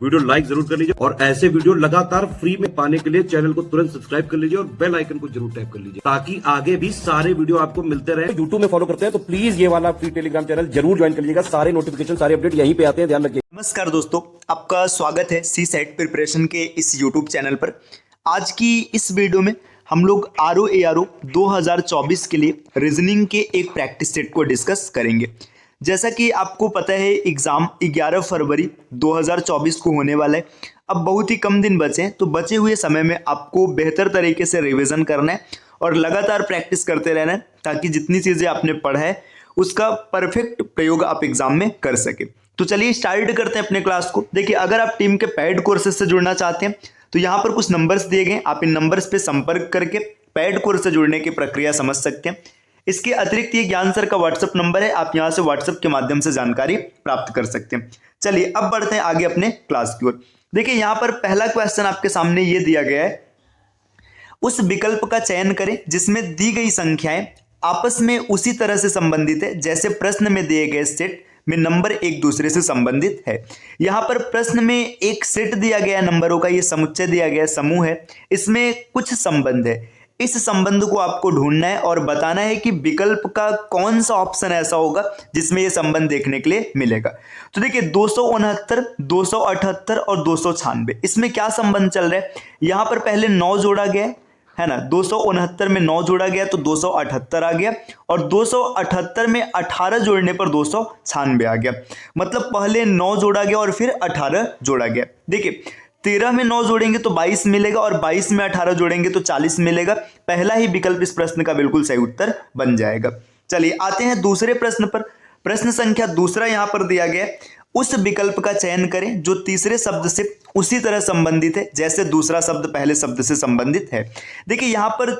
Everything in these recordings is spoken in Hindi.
वीडियो लाइक जरूर कर लीजिए और ऐसे वीडियो लगातार फ्री में पाने के लिए चैनल को तुरंत सब्सक्राइब कर लीजिए और बेल आइकन को जरूर टैप कर लीजिए ताकि आगे भी सारे वीडियो आपको मिलते रहे। यूट्यूब में फॉलो करते हैं तो प्लीज ये वाला फ्री टेलीग्राम चैनल जरूर ज्वाइन कर लीजिएगा। सारे नोटिफिकेशन सारे अपडेट यहीं पे आते हैं, ध्यान रखिए। नमस्कार दोस्तों, आपका स्वागत है सी सेट प्रिपरेशन के इस यूट्यूब चैनल पर। आज की इस वीडियो में हम लोग RO-ARO 2024 के लिए रीजनिंग के एक प्रैक्टिस सेट को डिस्कस करेंगे। जैसा कि आपको पता है एग्ज़ाम 11 फरवरी 2024 को होने वाला है। अब बहुत ही कम दिन बचे हैं, तो बचे हुए समय में आपको बेहतर तरीके से रिवीजन करना है और लगातार प्रैक्टिस करते रहना है ताकि जितनी चीज़ें आपने पढ़ा है उसका परफेक्ट प्रयोग आप एग्जाम में कर सके। तो चलिए स्टार्ट करते हैं अपने क्लास को। देखिए, अगर आप टीम के पेड कोर्सेज से जुड़ना चाहते हैं तो यहाँ पर कुछ नंबर्स दिए गए, आप इन नंबर्स पे संपर्क करके पेड कोर्स से जुड़ने की प्रक्रिया समझ सकते हैं। इसके अतिरिक्त ये ज्ञान सर का व्हाट्सएप नंबर है, आप यहाँ से व्हाट्सएप के माध्यम से जानकारी प्राप्त कर सकते हैं। चलिए अब बढ़ते हैं आगे अपने क्लास की ओर। देखिए, यहाँ पर पहला क्वेश्चन आपके सामने ये दिया गया है, उस विकल्प का चयन करें जिसमें दी गई संख्याएं आपस में उसी तरह से संबंधित है जैसे प्रश्न में दिए गए सेट में नंबर एक दूसरे से संबंधित है। यहाँ पर प्रश्न में एक सेट दिया गया नंबरों का, ये समुच्चय दिया गया समूह है, इसमें कुछ संबंध है। इस संबंध को आपको ढूंढना है और बताना है कि विकल्प का कौन सा ऑप्शन ऐसा होगा जिसमें ये संबंध देखने के लिए मिलेगा। तो देखिए 269, 278 और 296, इसमें क्या संबंध चल रहा है। यहाँ पर पहले 9 जोड़ा गया है ना, 269 में 9 जोड़ा गया तो 278 आ गया और 278 में 18 जोड़ने पर 296 आ गया। मतलब पहले 9 जोड़ा गया और फिर 18 जोड़ा गया। देखिए 13 में 9 जोड़ेंगे तो 22 मिलेगा और 22 में 18 जोड़ेंगे तो 40 मिलेगा। पहला ही विकल्प इस प्रश्न का बिल्कुल सही उत्तर बन जाएगा। चलिए आते हैं दूसरे प्रश्न पर। प्रश्न संख्या दूसरा यहाँ पर दिया गया है, उस विकल्प का चयन करें जो तीसरे शब्द से उसी तरह संबंधित है जैसे दूसरा शब्द पहले शब्द से संबंधित है। देखिए यहाँ पर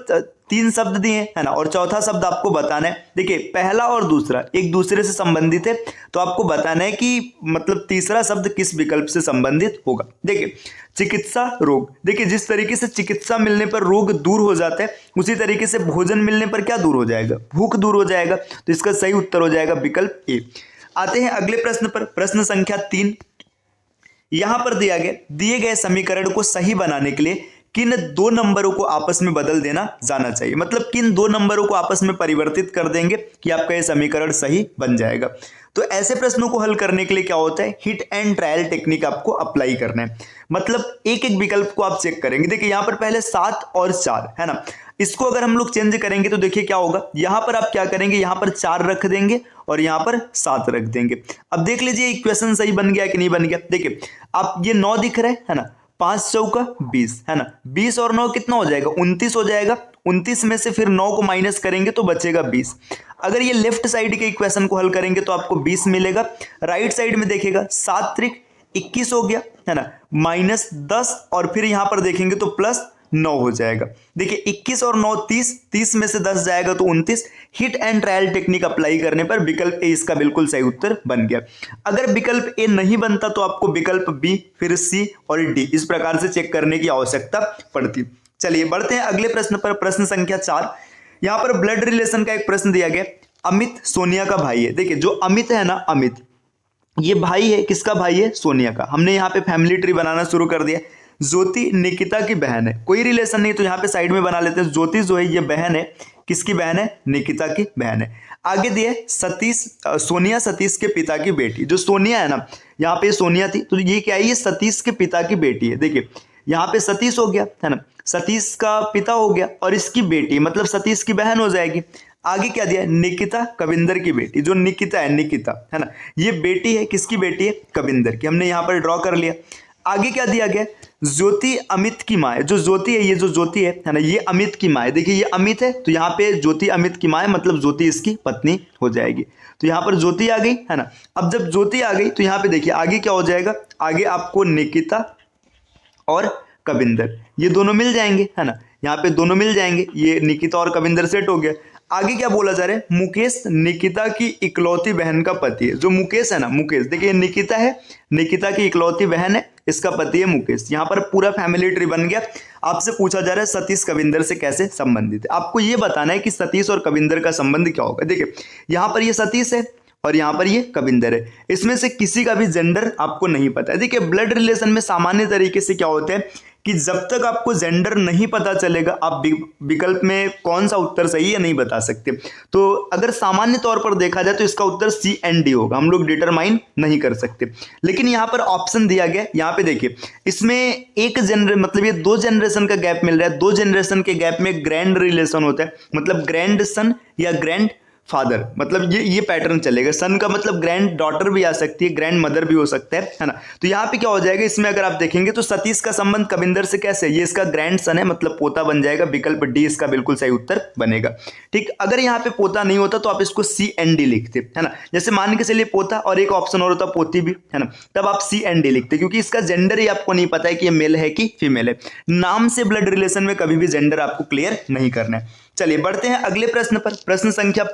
3 शब्द दिए है ना और चौथा शब्द आपको बताना है। देखिए पहला और दूसरा एक दूसरे से संबंधित है तो आपको बताना है कि मतलब तीसरा शब्द किस विकल्प से संबंधित होगा। देखिए चिकित्सा रोग, देखिए जिस तरीके से चिकित्सा मिलने पर रोग दूर हो जाता है उसी तरीके से भोजन मिलने पर क्या दूर हो जाएगा, भूख दूर हो जाएगा। तो इसका सही उत्तर हो जाएगा विकल्प ए। आते हैं अगले प्रश्न पर। प्रश्न संख्या 3 यहां पर दिया गया, दिए गए समीकरण को सही बनाने के लिए किन 2 नंबरों को आपस में बदल देना जाना चाहिए। मतलब किन 2 नंबरों को आपस में परिवर्तित कर देंगे कि आपका यह समीकरण सही बन जाएगा। तो ऐसे प्रश्नों को हल करने के लिए क्या होता है, हिट एंड ट्रायल टेक्निक आपको अप्लाई करना है। मतलब एक एक विकल्प को आप चेक करेंगे। देखिए यहाँ पर पहले 7 और 4 है ना, इसको अगर हम लोग चेंज करेंगे तो देखिए क्या होगा। यहाँ पर आप क्या करेंगे, यहाँ पर 4 रख देंगे और यहाँ पर 7 रख देंगे। अब देख लीजिए इक्वेशन सही बन गया कि नहीं बन गया। देखिए आप ये 9 दिख रहा है ना, 5 चौका 20 है ना, 20 और 9 कितना हो जाएगा, 29 हो जाएगा। 29 में से फिर 9 को माइनस करेंगे तो बचेगा 20। अगर ये लेफ्ट साइड के इक्वेशन को हल करेंगे तो आपको 20 मिलेगा। राइट साइड में देखिएगा 7 त्रिक 21 हो गया है ना, माइनस 10 और फिर यहां पर देखेंगे तो प्लस 9 हो जाएगा। देखिए 21 और 9 30, 30 में से 10 जाएगा तो 29। Hit and trial technique apply करने पर विकल्प ए इसका बिल्कुल सही उत्तर बन गया। अगर विकल्प ए नहीं बनता तो आपको विकल्प बी, फिर सी और डी इस प्रकार से चेक करने की आवश्यकता पड़ती। चलिए बढ़ते हैं अगले प्रश्न पर। प्रश्न संख्या 4 यहां पर ब्लड रिलेशन का एक प्रश्न दिया गया। अमित सोनिया का भाई है। देखिए जो अमित है ना, अमित ये भाई है, किसका भाई है, सोनिया का। हमने यहाँ पे फैमिली ट्री बनाना शुरू कर दिया। ज्योति निकिता की बहन है, कोई रिलेशन नहीं तो यहाँ पे साइड में बना लेते हैं। ज्योति जो है ये बहन है, किसकी बहन है, निकिता की बहन है। आगे दिए सतीश, सोनिया सतीश के पिता की बेटी। जो सोनिया है ना, यहाँ पे सोनिया थी तो ये क्या है, ये सतीश के पिता की बेटी है। देखिए यहाँ पे सतीश हो गया है ना, सतीश का पिता हो गया और इसकी बेटी मतलब सतीश की बहन हो जाएगी। आगे क्या दिया, निकिता कविंदर की बेटी। जो निकिता है, निकिता है ना, ये बेटी है, किसकी बेटी है, कविंदर की। हमने यहाँ पर ड्रॉ कर लिया। आगे क्या दिया गया, ज्योति अमित की माँ है। जो ज्योति है, ये जो ज्योति है ना, ये अमित की माँ है। देखिए ये अमित है तो यहाँ पे ज्योति अमित की माँ है, मतलब ज्योति इसकी पत्नी हो जाएगी। तो यहाँ पर ज्योति आ गई है ना। अब जब ज्योति आ गई तो यहाँ पे देखिए आगे क्या हो जाएगा, आगे आपको निकिता और कविंदर ये दोनों मिल जाएंगे है ना, यहाँ पे दोनों मिल जाएंगे। ये निकिता और कविंदर सेट हो गया। आगे क्या बोला जा रहा है, मुकेश निकिता की इकलौती बहन का पति है। जो मुकेश है ना, मुकेश देखिए निकिता है, निकिता की इकलौती बहन है, इसका पति है मुकेश। यहाँ पर पूरा फैमिली ट्री बन गया। आपसे पूछा जा रहा है सतीश कविंदर से कैसे संबंधित है। आपको ये बताना है कि सतीश और कविंदर का संबंध क्या होगा। देखिए यहाँ पर ये सतीश है और यहाँ पर ये कविंदर है। इसमें से किसी का भी जेंडर आपको नहीं पता है। देखिए ब्लड रिलेशन में सामान्य तरीके से क्या होता है कि जब तक आपको जेंडर नहीं पता चलेगा आप विकल्प में कौन सा उत्तर सही है नहीं बता सकते। तो अगर सामान्य तौर पर देखा जाए तो इसका उत्तर सी एंड डी होगा, हम लोग डिटरमाइन नहीं कर सकते। लेकिन यहाँ पर ऑप्शन दिया गया, यहाँ पे देखिए इसमें एक मतलब ये 2 जनरेशन का गैप मिल रहा है। 2 जनरेशन के गैप में ग्रैंड रिलेशन होता है, मतलब ग्रैंड सन या ग्रैंड फादर, मतलब ये पैटर्न चलेगा। सन का मतलब ग्रैंड डॉटर भी आ सकती है, ग्रैंड मदर भी हो सकता है ना। तो यहाँ पे क्या हो जाएगा, इसमें अगर आप देखेंगे तो सतीश का संबंध कविंदर से कैसे, ये इसका ग्रैंड सन है, मतलब पोता बन जाएगा। विकल्प डी इसका बिल्कुल सही उत्तर बनेगा। ठीक, अगर यहाँ पे पोता नहीं होता तो आप इसको सी एन डी लिखते, है ना। जैसे मान के चलिए पोता और एक ऑप्शन और होता पोती भी, है ना, तब आप सी एन डी लिखते, क्योंकि इसका जेंडर ही आपको नहीं पता है कि ये मेल है कि फीमेल है। नाम से ब्लड रिलेशन में कभी भी जेंडर आपको क्लियर नहीं करना है। चलिए बढ़ते हैं अगले प्रश्न पर। प्रश्न संख्या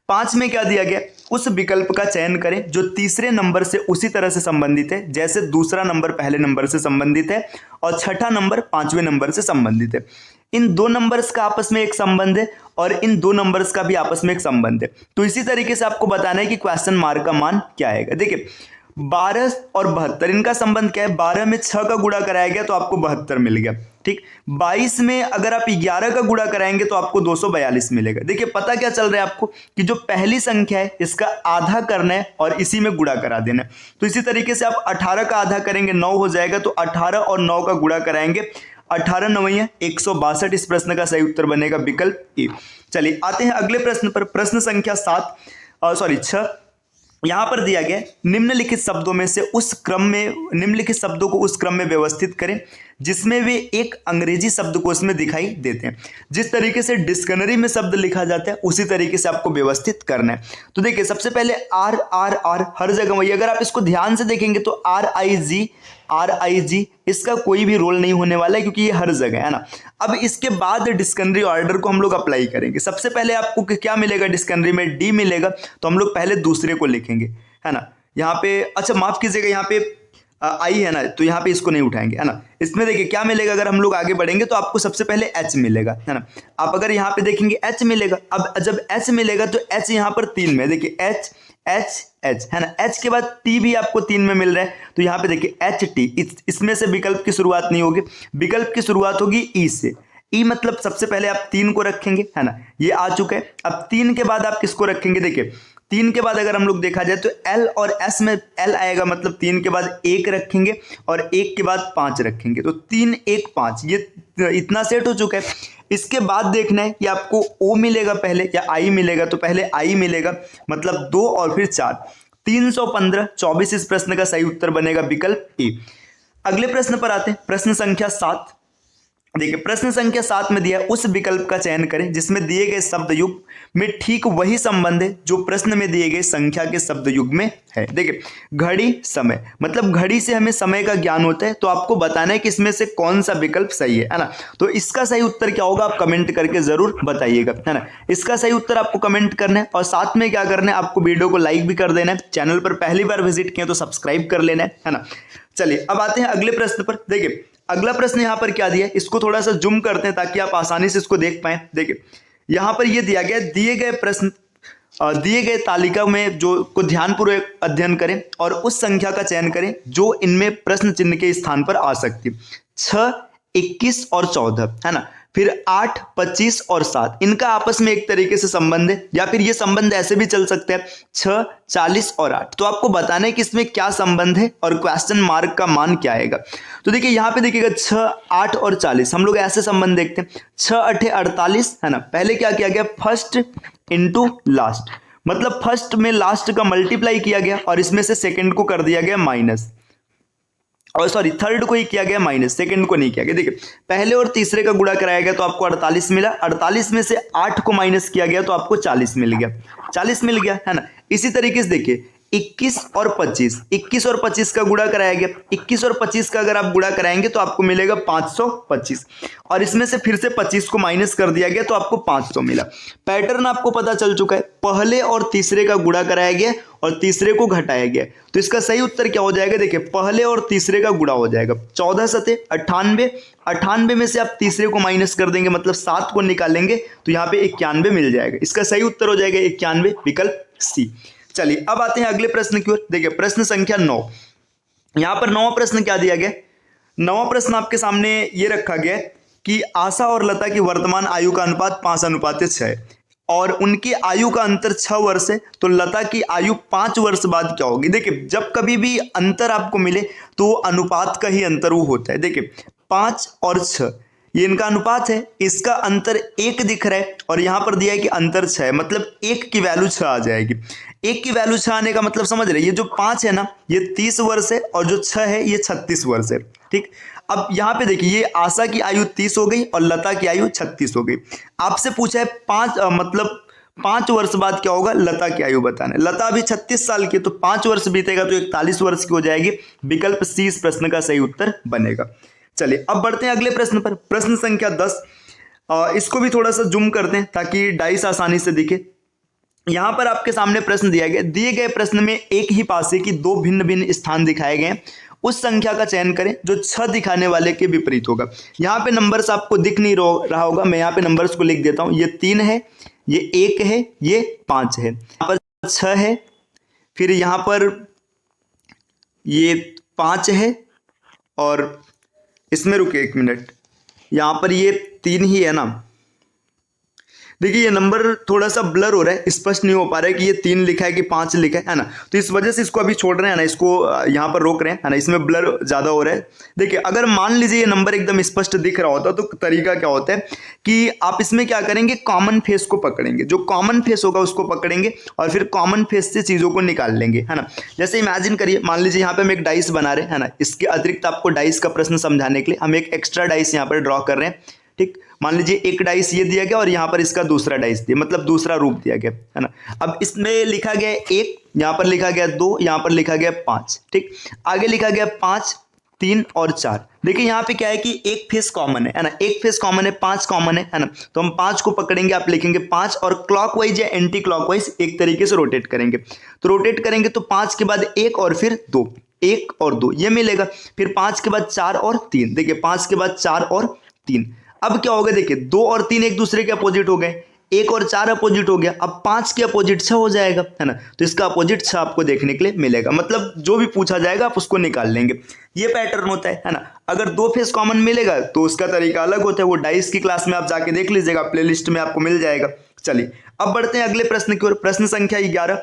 5 में क्या दिया गया, उस विकल्प का चयन करें जो तीसरे नंबर से उसी तरह से संबंधित है जैसे दूसरा नंबर पहले नंबर से संबंधित है और छठा नंबर 5वें नंबर से संबंधित है। इन 2 नंबर्स का आपस में एक संबंध है और इन 2 नंबर्स का भी आपस में एक संबंध है। तो इसी तरीके से आपको बताना है कि क्वेश्चन मार्क का मान क्या आएगा। देखिए 12 और 72 इनका संबंध क्या है, 12 में 6 का गुणा कराया गया तो आपको 72 मिल गया। ठीक, 22 में अगर आप 11 का गुणा कराएंगे तो आपको 242 मिलेगा। देखिए पता क्या चल रहा है आपको कि जो पहली संख्या है इसका आधा करना है और इसी में गुणा करा देना है। तो इसी तरीके से आप 18 का आधा करेंगे 9 हो जाएगा, तो 18 और 9 का गुणा कराएंगे 18 9 162। इस प्रश्न का सही उत्तर बनेगा विकल्प ए। चलिए आते हैं अगले प्रश्न पर। प्रश्न संख्या 6 यहां पर दिया गया निम्नलिखित शब्दों में से उस क्रम में, निम्नलिखित शब्दों को उस क्रम में व्यवस्थित करें जिसमें वे एक अंग्रेजी शब्दकोश में दिखाई देते हैं। जिस तरीके से डिक्शनरी में शब्द लिखा जाता है उसी तरीके से आपको व्यवस्थित करना है। तो देखिए सबसे पहले आर आर आर हर जगह वही, अगर आप इसको ध्यान से देखेंगे तो आर आई जी इसका कोई भी रोल नहीं होने वाला है क्योंकि ये हर जगह है ना। अब इसके बाद डिक्शनरी ऑर्डर को हम लोग अप्लाई करेंगे। सबसे पहले आपको क्या मिलेगा, डिक्शनरी में डी मिलेगा, तो हम लोग पहले दूसरे को लिखेंगे, है ना। यहाँ पे अच्छा माफ कीजिएगा, यहाँ पे आई है ना, तो यहाँ पे इसको नहीं उठाएंगे, है ना। इसमें देखिए क्या मिलेगा, अगर हम लोग आगे बढ़ेंगे तो आपको सबसे पहले एच मिलेगा, है ना। आप अगर यहाँ पे देखेंगे एच मिलेगा। अब जब एच मिलेगा तो एच यहाँ पर 3 में, देखिए एच एच एच, है ना। एच के बाद टी भी आपको 3 में मिल रहा है, तो यहाँ पे देखिए एच टी, इसमें से विकल्प की शुरुआत नहीं होगी, विकल्प की शुरुआत होगी ई से। ई मतलब सबसे पहले आप 3 को रखेंगे, है ना, ये आ चुका है। अब 3 के बाद आप किसको रखेंगे, देखिए 3 के बाद अगर हम लोग देखा जाए तो एल और एस में एल आएगा, मतलब 3 के बाद 1 रखेंगे और 1 के बाद 5 रखेंगे, तो 3 1 5, ये इतना सेट हो चुका है। इसके बाद देखना है कि आपको ओ मिलेगा पहले या आई मिलेगा, तो पहले आई मिलेगा, मतलब 2 और फिर 4, 315 24। इस प्रश्न का सही उत्तर बनेगा विकल्प ए। अगले प्रश्न पर आते हैं, प्रश्न संख्या 7। देखिए प्रश्न संख्या 7 में दिया उस विकल्प का चयन करें जिसमें दिए गए शब्द युग में ठीक वही संबंध है जो प्रश्न में दिए गए संख्या के शब्द युग में है। देखिए घड़ी समय, मतलब घड़ी से हमें समय का ज्ञान होता है, तो आपको बताना है कि इसमें से कौन सा विकल्प सही है ना। तो इसका सही उत्तर क्या होगा आप कमेंट करके जरूर बताइएगा, है ना। इसका सही उत्तर आपको कमेंट करना है और साथ में क्या करना है, आपको वीडियो को लाइक भी कर देना है। चैनल पर पहली बार विजिट किया तो सब्सक्राइब कर लेना है ना। चलिए अब आते हैं अगले प्रश्न पर। देखिए अगला प्रश्न यहाँ पर क्या दिया है, इसको थोड़ा सा जूम करते हैं ताकि आप आसानी से इसको देख पाएं। देखिए यहाँ पर ये दिया गया दिए गए प्रश्न दिए गए तालिका में जो को ध्यानपूर्वक अध्ययन करें और उस संख्या का चयन करें जो इनमें प्रश्न चिन्ह के स्थान पर आ सकती है। 6 21 और 14, है ना। फिर 8 25 और 7 इनका आपस में एक तरीके से संबंध है, या फिर ये संबंध ऐसे भी चल सकते हैं 6 40 और 8। तो आपको बताना है कि इसमें क्या संबंध है और क्वेश्चन मार्क का मान क्या आएगा। तो देखिए यहाँ पे देखिएगा 6 8 और 40 हम लोग ऐसे संबंध देखते हैं, 6 8 48, है ना। पहले क्या किया गया, फर्स्ट इंटू लास्ट, मतलब फर्स्ट में लास्ट का मल्टीप्लाई किया गया और इसमें से सेकेंड को कर दिया गया माइनस, और सॉरी थर्ड को ही किया गया माइनस, सेकंड को नहीं किया गया। देखिए पहले और तीसरे का गुणा कराया गया तो आपको 48 मिला, 48 में से 8 को माइनस किया गया तो आपको 40 मिल गया, 40 मिल गया, है ना। इसी तरीके से देखिए 21 और 25, 21 और 25 का गुणा कराया गया, 21 और 25 का अगर आप गुणा कराएंगे तो आपको मिलेगा 525, और इसमें से फिर से 25 को माइनस कर दिया गया तो आपको 500 मिला। पैटर्न आपको पता चल चुका है, पहले और तीसरे का गुणा कराया गया और तीसरे को घटाया गया। तो इसका सही उत्तर क्या हो जाएगा, देखिए पहले और तीसरे का गुणा हो जाएगा, 14 सते 98, 98 में से आप तीसरे को माइनस कर देंगे, मतलब 7 को निकालेंगे तो यहाँ पे 91 मिल जाएगा। इसका सही उत्तर हो जाएगा 91, विकल्प सी। चलिए अब आते हैं अगले प्रश्न की ओर। देखिए प्रश्न संख्या 9, यहां पर 9वां प्रश्न क्या दिया गया। 9वां प्रश्न आपके सामने ये रखा गया कि आशा और लता की वर्तमान आयु का अनुपात 5:6 है और उनकी आयु का अंतर 6 वर्ष है, तो लता की आयु 5 वर्ष बाद क्या होगी। देखिए जब कभी भी अंतर आपको मिले तो अनुपात का ही अंतर वो होता है। देखिए 5 और 6 ये इनका अनुपात है, इसका अंतर 1 दिख रहा है और यहां पर दिया है कि अंतर 6 है, मतलब 1 की वैल्यू 6 आ जाएगी। 1 की वैल्यू 6 आने का मतलब समझ रहे, ये जो 5 है ना ये 30 वर्ष है और जो 6 है ये 36 वर्ष है। ठीक, अब यहां पे देखिए ये आशा की आयु 30 हो गई और लता की आयु 36 हो गई। आपसे पूछा है 5 वर्ष बाद क्या होगा, लता की आयु बताना है। लता अभी 36 साल की, तो 5 वर्ष बीतेगा तो 41 वर्ष की हो जाएगी। विकल्प सी इस प्रश्न का सही उत्तर बनेगा। चलिए अब बढ़ते हैं अगले प्रश्न पर। प्रश्न संख्या 10, इसको भी थोड़ा सा जूम करते हैं ताकि डाइस आसानी से दिखे। यहां पर आपके सामने प्रश्न दिया गया, दिए गए प्रश्न में एक ही पासे की दो भिन्न भिन्न स्थान दिखाए गए हैं, उस संख्या का चयन करें जो 6 दिखाने वाले के विपरीत होगा। यहां पे नंबर्स आपको दिख नहीं रहा होगा, मैं यहां पे नंबर्स को लिख देता हूं। ये 3 है, ये 1 है, ये 5 है, यहां पर 6 है, फिर यहां पर ये 5 है और इसमें रुके 1 मिनट, यहां पर ये 3 ही है ना। देखिए ये नंबर थोड़ा सा ब्लर हो रहा है, स्पष्ट नहीं हो पा रहा है कि ये 3 लिखा है कि 5 लिखा है ना, तो इस वजह से इसको अभी छोड़ रहे हैं ना, इसको यहाँ पर रोक रहे हैं है ना, इसमें ब्लर ज़्यादा हो रहा है। देखिए अगर मान लीजिए ये नंबर एकदम स्पष्ट दिख रहा होता तो तरीका क्या होता है कि आप इसमें क्या करेंगे, कॉमन फेस को पकड़ेंगे, जो कॉमन फेस होगा उसको पकड़ेंगे और फिर कॉमन फेस से चीज़ों को निकाल लेंगे है ना। जैसे इमेजिन करिए, मान लीजिए यहाँ पे हम एक डाइस बना रहे हैं है ना, इसके अतिरिक्त आपको डाइस का प्रश्न समझाने के लिए हम एक एक्स्ट्रा डाइस यहाँ पर ड्रॉ कर रहे हैं। ठीक, मान लीजिए एक डाइस ये दिया गया और यहाँ पर इसका दूसरा डाइस दिया, मतलब दूसरा रूप दिया गया है ना। अब इसमें लिखा गया 1, यहाँ पर लिखा गया 2, यहाँ पर लिखा गया 5। ठीक, आगे लिखा गया 5, 3 और 4। देखिए यहाँ पे क्या है कि एक फेस कॉमन है ना, एक फेस कॉमन है, 5 कॉमन है ना, तो हम 5 को पकड़ेंगे, आप लिखेंगे 5 और क्लॉकवाइज या एंटी क्लॉकवाइज एक तरीके से रोटेट करेंगे। तो रोटेट करेंगे तो 5 के बाद 1 और फिर 2, 1 और 2 ये मिलेगा, फिर 5 के बाद 4 और 3, देखिए 5 के बाद 4 और 3। अब क्या होगा, देखिए 2 और 3 एक दूसरे के अपोजिट हो गए, 1 और 4 अपोजिट हो गया, अब 5 के अपोजिट 6 हो जाएगा है ना, तो इसका अपोजिट 6 आपको देखने के लिए मिलेगा। मतलब जो भी पूछा जाएगा आप उसको निकाल लेंगे, ये पैटर्न होता है ना। अगर 2 फेस कॉमन मिलेगा तो उसका तरीका अलग होता है, वो डाइस की क्लास में आप जाके देख लीजिएगा, प्लेलिस्ट में आपको मिल जाएगा। चलिए अब बढ़ते हैं अगले प्रश्न की ओर। प्रश्न संख्या 11,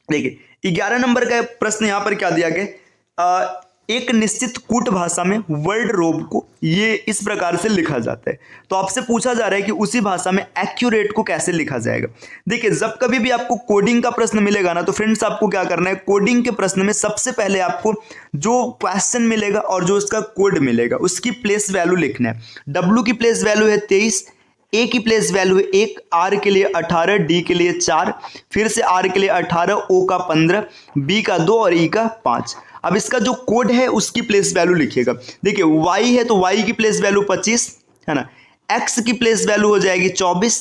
देखिए 11 नंबर का प्रश्न यहाँ पर क्या दिया गया, एक निश्चित कूट भाषा में वर्ड रोब को ये इस प्रकार से लिखा जाता है। तो आपसे पूछा जा रहा है कि उसी भाषा में एक्यूरेट को कैसे लिखा जाएगा। देखिए जब कभी भी आपको कोडिंग का प्रश्न मिलेगा ना, तो फ्रेंड्स आपको क्या करना है, कोडिंग के प्रश्न में सबसे पहले आपको जो क्वेश्चन मिलेगा और जो उसका कोड मिलेगा उसकी प्लेस वैल्यू लिखना है। W की प्लेस वैल्यू है 23, A की प्लेस वैल्यू है 1, R के लिए 18, D के लिए 4, फिर से R के लिए 18, O का 15, B का 2 और E का 5। अब इसका जो कोड है उसकी प्लेस वैल्यू लिखिएगा। देखिए Y है तो Y की प्लेस वैल्यू 25 है ना, X की प्लेस वैल्यू हो जाएगी 24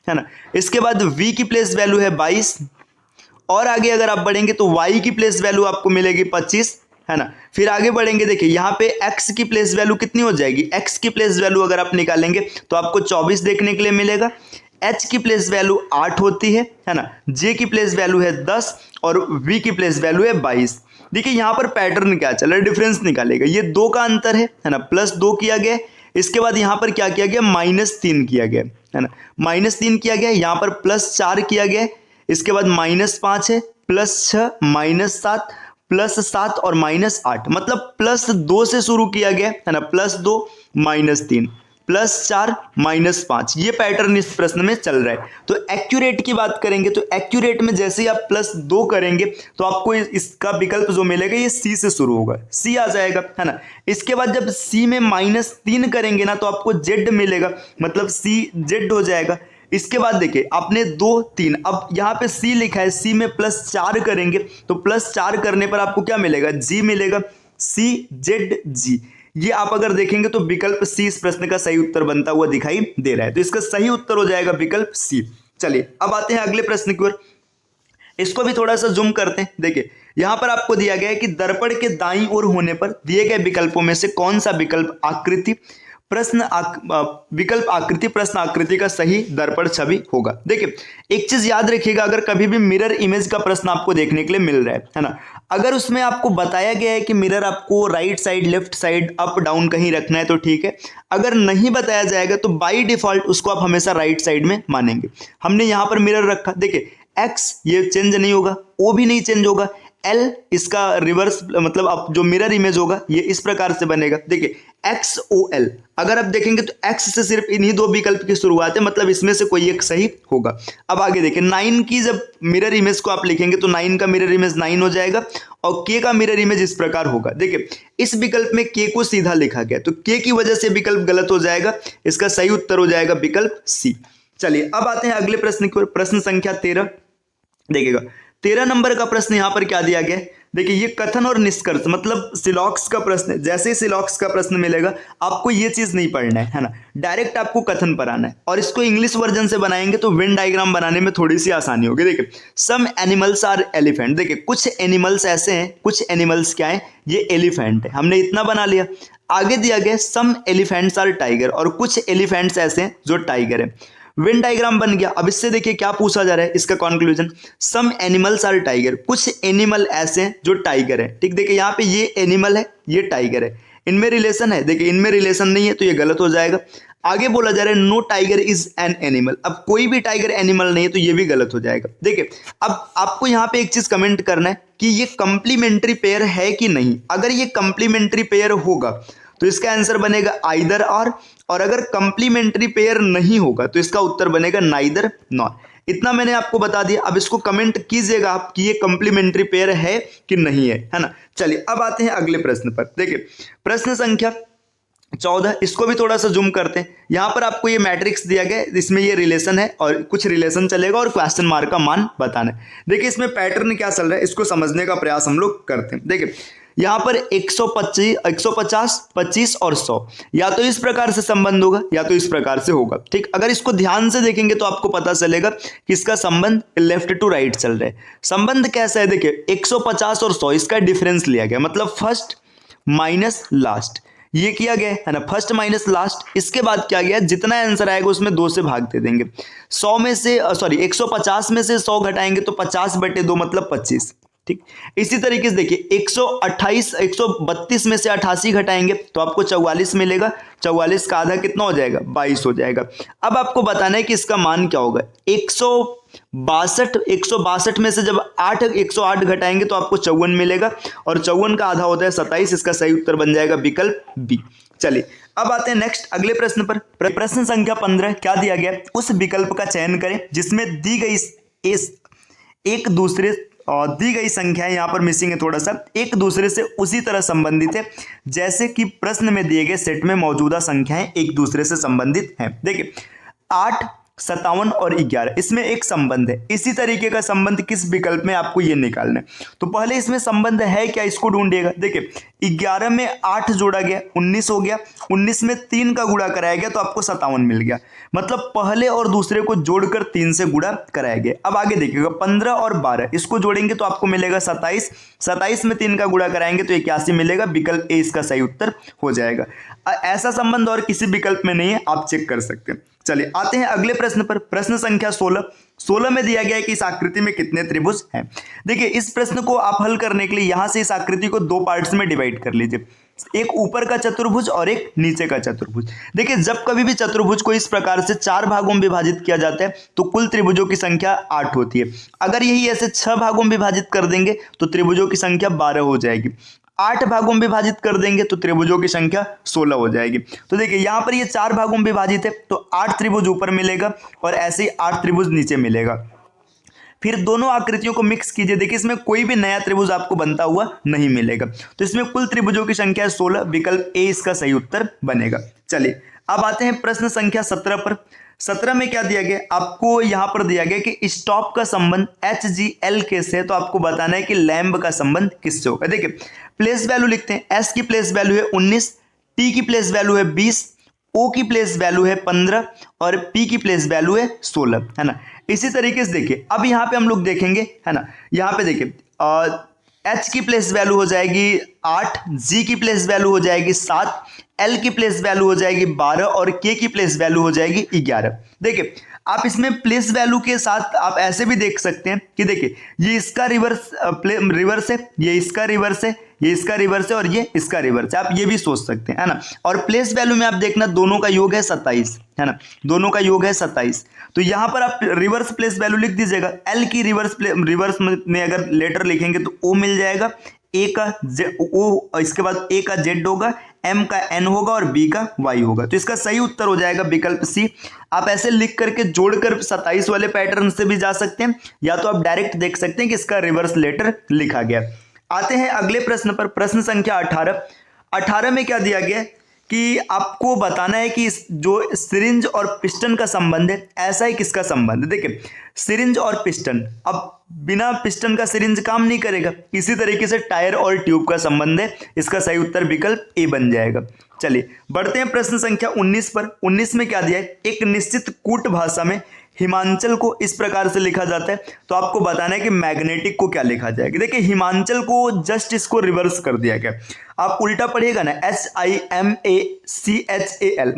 है ना, इसके बाद V की प्लेस वैल्यू है 22 और आगे अगर आप बढ़ेंगे तो Y की प्लेस वैल्यू आपको मिलेगी 25 है ना। फिर आगे बढ़ेंगे, देखिए यहाँ पे X की प्लेस वैल्यू कितनी हो जाएगी, X की प्लेस वैल्यू अगर आप निकालेंगे तो आपको 24 देखने के लिए मिलेगा। H की प्लेस वैल्यू 8 होती है ना, J की प्लेस वैल्यू है 10 और V की प्लेस वैल्यू है 22। देखिए यहाँ पर पैटर्न क्या चल रहा है, डिफरेंस निकालेगा। ये 2 का अंतर है ना, +2 किया गया, इसके बाद यहाँ पर क्या किया गया, -3 किया गया है ना, -3 किया गया, यहाँ पर +4 किया गया, इसके बाद -5 है, +6, -7, +7 और -8, मतलब +2 से शुरू किया गया है ना, +2, -3, +4, -5, ये पैटर्न इस प्रश्न में चल रहा है। तो एक्यूरेट की बात करेंगे तो एक्यूरेट में जैसे ही आप +2 करेंगे तो आपको इसका विकल्प जो मिलेगा ये C से शुरू होगा, C आ जाएगा है ना। इसके बाद जब C में -3 करेंगे ना तो आपको Z मिलेगा, मतलब C Z हो जाएगा। इसके बाद देखिए आपने 2, 3, अब यहाँ पे C लिखा है, C में +4 करेंगे तो +4 करने पर आपको क्या मिलेगा, G मिलेगा, C Z G। ये आप अगर देखेंगे तो विकल्प C इस प्रश्न का सही उत्तर बनता हुआ दिखाई दे रहा है, तो इसका सही उत्तर हो जाएगा विकल्प C। चलिए अब आते हैं अगले प्रश्न की ओर, इसको भी थोड़ा सा जूम करते हैं। देखिए यहां पर आपको दिया गया है कि दर्पण के दाईं ओर होने पर दिए गए विकल्पों में से कौन सा विकल्प आकृति विकल्प आकृति प्रश्न आकृति का सही दर्पण छवि होगा। देखिए एक चीज याद रखिएगा, अगर कभी भी मिरर इमेज का प्रश्न आपको देखने के लिए मिल रहा है ना, अगर उसमें आपको बताया गया है कि मिरर आपको right side, left side, up down कहीं रखना है तो ठीक है। अगर नहीं बताया जाएगा तो बाय डिफॉल्ट उसको आप हमेशा राइट साइड में मानेंगे। हमने यहां पर मिरर रखा, देखिए एक्स ये चेंज नहीं होगा, ओ भी नहीं चेंज होगा, एल इसका रिवर्स मतलब अब जो मिरर इमेज होगा ये इस प्रकार से बनेगा। देखिए एक्स ओ एल, अगर आप देखेंगे तो एक्स से सिर्फ इन्हीं दो विकल्प की शुरुआत है, मतलब इसमें से कोई एक सही होगा। अब आगे देखिए 9 की जब मिरर इमेज को आप लिखेंगे तो 9 का मिरर इमेज 9 हो जाएगा और के का मिरर इमेज इस प्रकार होगा। देखिए इस विकल्प में के को सीधा लिखा गया तो के की वजह से विकल्प गलत हो जाएगा, इसका सही उत्तर हो जाएगा विकल्प सी। चलिए अब आते हैं अगले प्रश्न की ओर, प्रश्न संख्या 13। देखिएगा 13 नंबर का प्रश्न यहां पर क्या दिया गया है, देखिए ये कथन और निष्कर्ष मतलब सिलॉक्स का प्रश्न है। जैसे ही सिलॉक्स का प्रश्न मिलेगा आपको ये चीज नहीं पढ़ना है ना, डायरेक्ट आपको कथन पर आना है और इसको इंग्लिश वर्जन से बनाएंगे तो वेन डायग्राम बनाने में थोड़ी सी आसानी होगी। देखिए सम एनिमल्स आर एलिफेंट, देखिए कुछ एनिमल्स ऐसे हैं, कुछ एनिमल्स क्या है, ये एलिफेंट है, हमने इतना बना लिया। आगे दिया गया सम एलिफेंट्स आर टाइगर, और कुछ एलिफेंट्स ऐसे हैं जो टाइगर है। वेन डायग्राम बन गया। अब इससे देखिए क्या पूछा जा रहा है, इसका conclusion some animals are tiger, कुछ एनिमल ऐसे हैं जो टाइगर है। ठीक, देखिए यहाँ पे ये एनिमल है, ये टाइगर है, इनमें रिलेशन है, देखिए इनमें रिलेशन नहीं है तो ये गलत हो जाएगा। आगे बोला जा रहा है no tiger is an animal, अब कोई भी टाइगर एनिमल नहीं है तो ये भी गलत हो जाएगा। देखिए अब आपको यहाँ पे एक चीज कमेंट करना है कि ये कंप्लीमेंट्री पेयर है कि नहीं। अगर ये कंप्लीमेंट्री पेयर होगा तो इसका आंसर बनेगा आइदर और अगर कंप्लीमेंट्री पेयर नहीं होगा तो इसका उत्तर बनेगा नाइदर नॉर। इतना मैंने आपको बता दिया, अब इसको कमेंट कीजिएगा आप कि ये कंप्लीमेंट्री पेयर है कि नहीं है ना। चलिए अब आते हैं अगले प्रश्न पर। देखिए प्रश्न संख्या 14, इसको भी थोड़ा सा जूम करते हैं। यहां पर आपको ये मैट्रिक्स दिया गया है, इसमें ये रिलेशन है और कुछ रिलेशन चलेगा और क्वेश्चन मार्क का मान बताना है। देखिए इसमें पैटर्न क्या चल रहा है इसको समझने का प्रयास हम लोग करते हैं। देखिए यहां पर 150, 25 और 100 या तो इस प्रकार से संबंध होगा या तो इस प्रकार से होगा। ठीक, अगर इसको ध्यान से देखेंगे तो आपको पता चलेगा कि इसका संबंध लेफ्ट टू राइट चल रहा है। संबंध कैसा है, देखिए 150 और 100 इसका डिफरेंस लिया गया, मतलब फर्स्ट माइनस लास्ट ये किया गया है ना, फर्स्ट माइनस लास्ट। इसके बाद क्या गया, जितना आंसर आएगा उसमें 2 से भाग दे देंगे। 100 में से 150 में से 100 घटाएंगे तो 50/2 मतलब 25। ठीक, इसी तरीके से देखिए 132 में से 88 घटाएंगे तो आपको 44 मिलेगा। 44 का आधा कितना हो जाएगा, 22 हो जाएगा। अब आपको बताना है कि इसका मान क्या होगा। 162 में से जब 108 घटाएंगे तो आपको 54 मिलेगा और 54 का आधा होता है 27। इसका सही उत्तर बन जाएगा विकल्प बी। चलिए अब आते हैं नेक्स्ट अगले प्रश्न पर। प्रश्न संख्या 15 क्या दिया गया, उस विकल्प का चयन करें जिसमें दी गई संख्याएं यहाँ पर मिसिंग है, थोड़ा सा एक दूसरे से उसी तरह संबंधित है जैसे कि प्रश्न में दिए गए सेट में मौजूदा संख्याएं एक दूसरे से संबंधित हैं। देखिए 8, 57 और 11 इसमें एक संबंध है। इसी तरीके का संबंध किस विकल्प में आपको ये निकालना है, तो पहले इसमें संबंध है क्या इसको ढूंढिएगा। देखिए 11 में 8 जोड़ा गया 19 हो गया, 19 में 3 का गुणा कराया गया तो आपको 57 मिल गया, मतलब पहले और दूसरे को जोड़कर 3 से गुणा कराया गया। अब आगे देखिएगा 15 और 12 इसको जोड़ेंगे तो आपको मिलेगा 27, 27 में 3 का गुणा कराएंगे तो 81 मिलेगा, विकल्प ए इसका सही उत्तर हो जाएगा। ऐसा संबंध और किसी विकल्प में नहीं है, आप चेक कर सकते हैं। चलिए आते हैं अगले प्रश्न पर। प्रश्न संख्या 16 में दिया गया है कि इस आकृति में कितने त्रिभुज हैं। देखिए इस प्रश्न को आप हल करने के लिए यहां से इस आकृति को 2 पार्ट्स में डिवाइड कर लीजिए, एक ऊपर का चतुर्भुज और एक नीचे का चतुर्भुज। देखिए जब कभी भी चतुर्भुज को इस प्रकार से 4 भागों में विभाजित किया जाता है तो कुल त्रिभुजों की संख्या 8 होती है। अगर यही ऐसे 6 भागों में विभाजित कर देंगे तो त्रिभुजों की संख्या 12 हो जाएगी। 8 भागों में विभाजित कर देंगे तो त्रिभुजों की संख्या 16 हो जाएगी। तो देखिए यहां पर ये 4 भागों में विभाजित है तो 8 त्रिभुज ऊपर मिलेगा और ऐसे ही 8 त्रिभुज नीचे मिलेगा। फिर दोनों आकृतियों को मिक्स कीजिए, देखिए इसमें कोई भी नया त्रिभुज आपको बनता हुआ नहीं मिलेगा। तो इसमें कुल त्रिभुजों की संख्या 16, विकल्प ए इसका सही उत्तर बनेगा। चलिए अब आते हैं प्रश्न संख्या 17 पर। 17 में क्या दिया गया, आपको यहां पर दिया गया कि स्टॉप का संबंध HGL के से, तो आपको बताना है कि लैम्ब का संबंध किससे होगा। देखिए प्लेस वैल्यू लिखते हैं, एस की प्लेस वैल्यू है 19, टी की प्लेस वैल्यू है 20, ओ की प्लेस वैल्यू है 15 और पी की प्लेस वैल्यू है 16, है ना। इसी तरीके से देखिए अब यहाँ पे हम लोग देखेंगे, है ना, यहाँ पे देखिए एच की प्लेस वैल्यू हो जाएगी 8, जी की प्लेस वैल्यू हो जाएगी 7, एल की प्लेस वैल्यू हो जाएगी 12 और के की प्लेस वैल्यू हो जाएगी 11। देखिए आप इसमें प्लेस वैल्यू के साथ आप ऐसे भी देख सकते हैं कि देखिए ये इसका रिवर्स है, ये इसका रिवर्स है, ये इसका रिवर्स है और ये इसका रिवर्स है, आप ये भी सोच सकते हैं, है ना। और प्लेस वैल्यू में आप देखना दोनों का योग है 27, है ना, दोनों का योग है 27। तो यहां पर आप रिवर्स प्लेस वैल्यू लिख दीजिएगा। एल की रिवर्स में अगर लेटर लिखेंगे तो ओ मिल जाएगा, ए का ओ, इसके बाद ए का जेड होगा, एम का एन होगा और बी का वाई होगा। तो इसका सही उत्तर हो जाएगा विकल्प सी। आप ऐसे लिख करके जोड़कर 27 वाले पैटर्न से भी जा सकते हैं, या तो आप डायरेक्ट देख सकते हैं कि इसका रिवर्स लेटर लिखा गया। आते हैं अगले प्रश्न पर, प्रश्न संख्या 18 में क्या दिया गया है कि आपको बताना है कि जो सिरिंज और पिस्टन का संबंध है, ऐसा ही किसका संबंध है। देखिए सिरिंज और पिस्टन, अब बिना पिस्टन का सिरिंज काम नहीं करेगा, इसी तरीके से टायर और ट्यूब का संबंध है। इसका सही उत्तर विकल्प ए बन जाएगा। चलिए बढ़ते हैं प्रश्न संख्या 19 पर। 19 में क्या दिया है, एक निश्चित कूट भाषा में हिमाचल को इस प्रकार से लिखा जाता है, तो आपको बताना है कि मैग्नेटिक को क्या लिखा जाएगा। देखिए हिमाचल को जस्ट इसको रिवर्स कर दिया गया, आप उल्टा पढ़िएगा ना, HIMACHAL,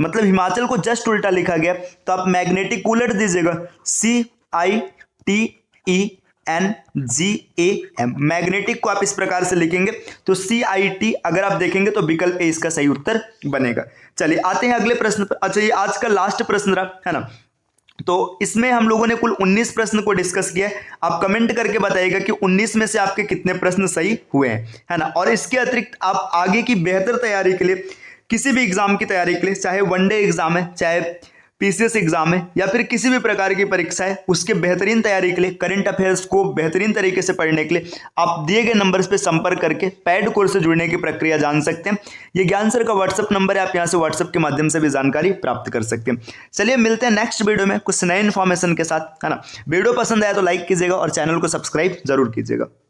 मतलब हिमाचल को जस्ट उल्टा लिखा गया, तो आप मैग्नेटिक को उलट दीजिएगा, CITENGAM। मैग्नेटिक को आप इस प्रकार से लिखेंगे तो CIT अगर आप देखेंगे तो विकल्प ए इसका सही उत्तर बनेगा। चलिए आते हैं अगले प्रश्न पर। अच्छा ये आज का लास्ट प्रश्न रहा, है ना। तो इसमें हम लोगों ने कुल 19 प्रश्न को डिस्कस किया है। आप कमेंट करके बताइएगा कि 19 में से आपके कितने प्रश्न सही हुए हैं, है ना। और इसके अतिरिक्त आप आगे की बेहतर तैयारी के लिए, किसी भी एग्जाम की तैयारी के लिए, चाहे वनडे एग्जाम है, चाहे PCS एग्जाम है, या फिर किसी भी प्रकार की परीक्षा है, उसके बेहतरीन तैयारी के लिए, करंट अफेयर्स को बेहतरीन तरीके से पढ़ने के लिए आप दिए गए नंबर्स पे संपर्क करके पेड कोर्स से जुड़ने की प्रक्रिया जान सकते हैं। ये ज्ञान सर का व्हाट्सअप नंबर है, आप यहाँ से व्हाट्सअप के माध्यम से भी जानकारी प्राप्त कर सकते हैं। चलिए मिलते हैं नेक्स्ट वीडियो में कुछ नए इन्फॉर्मेशन के साथ, है ना। वीडियो पसंद आया तो लाइक कीजिएगा और चैनल को सब्सक्राइब जरूर कीजिएगा।